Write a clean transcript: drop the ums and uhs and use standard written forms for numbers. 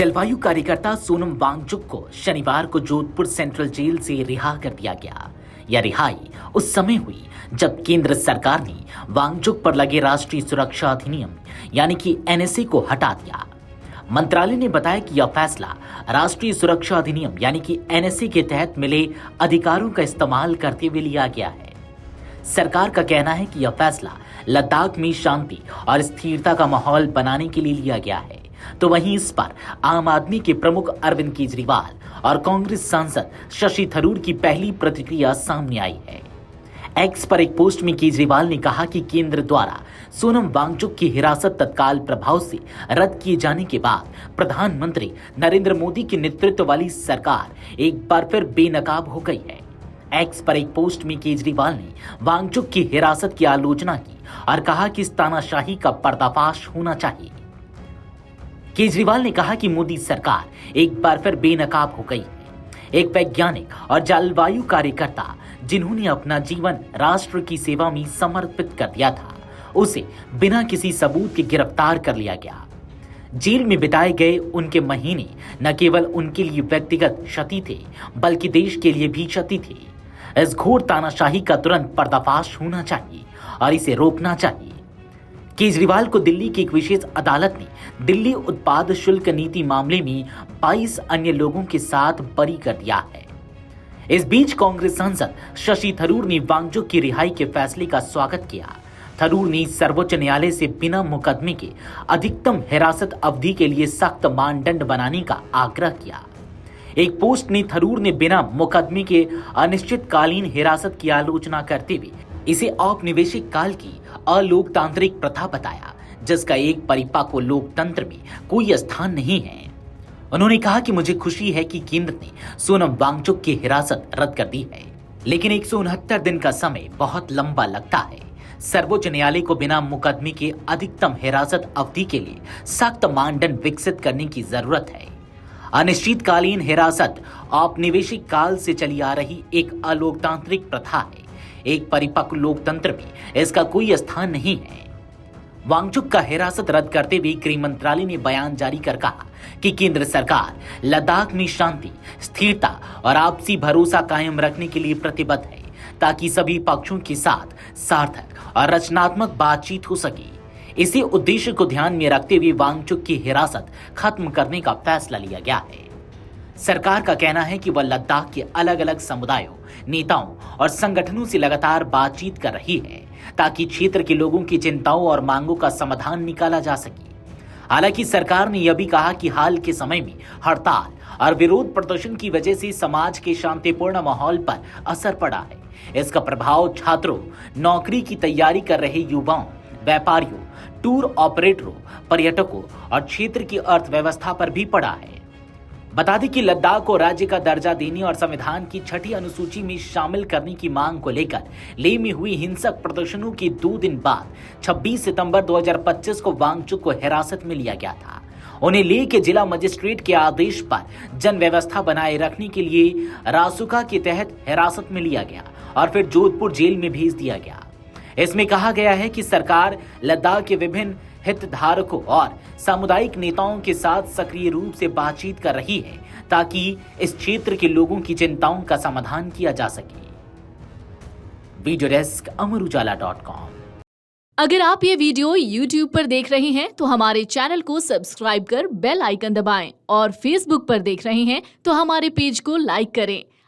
जलवायु कार्यकर्ता सोनम वांगचुक को शनिवार को जोधपुर सेंट्रल जेल से रिहा कर दिया गया। यह रिहाई उस समय हुई जब केंद्र सरकार ने वांगचुक पर लगे राष्ट्रीय सुरक्षा अधिनियम यानी कि एनएसए को हटा दिया। मंत्रालय ने बताया कि यह फैसला राष्ट्रीय सुरक्षा अधिनियम यानी कि एनएसए के तहत मिले अधिकारों का इस्तेमाल करते हुए लिया गया है। सरकार का कहना है कि यह फैसला लद्दाख में शांति और स्थिरता का माहौल बनाने के लिए लिया गया है। तो वहीं इस पर आम आदमी के प्रमुख अरविंद केजरीवाल और कांग्रेस सांसद शशि थरूर की पहली प्रतिक्रिया सामने आई है। एक्स पर एक पोस्ट में केजरीवाल ने कहा कि केंद्र द्वारा सोनम वांगचुक की हिरासत तत्काल प्रभाव से रद्द किए जाने के बाद प्रधानमंत्री नरेंद्र मोदी के नेतृत्व वाली सरकार एक बार फिर बेनकाब हो गई है। एक्स पर एक पोस्ट में केजरीवाल ने वांगचुक की हिरासत की आलोचना की और कहा कि इस तानाशाही का पर्दाफाश होना चाहिए। केजरीवाल ने कहा कि मोदी सरकार एक बार फिर बेनकाब हो गई है। एक वैज्ञानिक और जलवायु कार्यकर्ता जिन्होंने अपना जीवन राष्ट्र की सेवा में समर्पित कर दिया था, उसे बिना किसी सबूत के गिरफ्तार कर लिया गया। जेल में बिताए गए उनके महीने न केवल उनके लिए व्यक्तिगत क्षति थे, बल्कि देश के लिए भी क्षति थी। इस घोर तानाशाही का तुरंत पर्दाफाश होना चाहिए और इसे रोकना चाहिए। केजरीवाल को दिल्ली की एक विशेष अदालत ने दिल्ली उत्पाद शुल्क नीति मामले में 22 अन्य लोगों के साथ बरी कर दिया है। इस बीच कांग्रेस सांसद शशि थरूर ने वांगचुक की रिहाई के फैसले का स्वागत किया। थरूर ने सर्वोच्च न्यायालय से बिना मुकदमे के अधिकतम हिरासत अवधि के लिए सख्त मानदंड बनाने का आग्रह किया। एक पोस्ट में थरूर ने बिना मुकदमे के अनिश्चितकालीन हिरासत की आलोचना करते हुए इसे औपनिवेशिक काल की अलोकतांत्रिक प्रथा बताया, जिसका एक परिपक्व लोकतंत्र में कोई स्थान नहीं है। उन्होंने कहा कि मुझे खुशी है कि केंद्र ने सोनम वांगचुक की हिरासत रद्द कर दी है, लेकिन 169 दिन का समय बहुत लंबा लगता है। सर्वोच्च न्यायालय को बिना मुकदमे के अधिकतम हिरासत अवधि के लिए सख्त मानदंड विकसित करने की जरूरत है। अनिश्चितकालीन हिरासत औपनिवेशिक काल से चली आ रही एक अलोकतांत्रिक प्रथा है। एक परिपक्व लोकतंत्र में इसका कोई स्थान नहीं है। वांगचुक का हिरासत रद्द करते हुए गृह मंत्रालय ने बयान जारी कर कहा कि केंद्र सरकार लद्दाख में शांति, स्थिरता और आपसी भरोसा कायम रखने के लिए प्रतिबद्ध है, ताकि सभी पक्षों के साथ सार्थक और रचनात्मक बातचीत हो सके। इसी उद्देश्य को ध्यान में रखते हुए वांगचुक की हिरासत खत्म करने का फैसला लिया गया है। सरकार का कहना है कि वह लद्दाख के अलग अलग समुदायों, नेताओं और संगठनों से लगातार बातचीत कर रही है, ताकि क्षेत्र के लोगों की चिंताओं और मांगों का समाधान निकाला जा सके। हालांकि सरकार ने यह भी कहा कि हाल के समय में हड़ताल और विरोध प्रदर्शन की वजह से समाज के शांतिपूर्ण माहौल पर असर पड़ा है। इसका प्रभाव छात्रों, नौकरी की तैयारी कर रहे युवाओं, व्यापारियों, टूर ऑपरेटरों, पर्यटकों और क्षेत्र की अर्थव्यवस्था पर भी पड़ा है। बता दें कि लद्दाख को राज्य का दर्जा देने और संविधान की 6ठी अनुसूची में शामिल करने की मांग को लेकर लेह में हुई हिंसक प्रदर्शनों के 2 दिन बाद 26 सितंबर 2025 को वांगचुक को हिरासत में लिया गया था। उन्हें लेह के जिला मजिस्ट्रेट के आदेश पर जन व्यवस्था बनाए रखने के लिए रासुका के तहत हिरासत में लिया गया और फिर जोधपुर जेल में भेज दिया गया। इसमें कहा गया है कि सरकार लद्दाख के विभिन्न हितधारकों और सामुदायिक नेताओं के साथ सक्रिय रूप से बातचीत कर रही है, ताकि इस क्षेत्र के लोगों की चिंताओं का समाधान किया जा सके। वीडियो डेस्क अमरुजाला.com। अगर आप ये वीडियो YouTube पर देख रहे हैं तो हमारे चैनल को सब्सक्राइब कर बेल आइकन दबाएं और Facebook पर देख रहे हैं तो हमारे पेज को लाइक करें।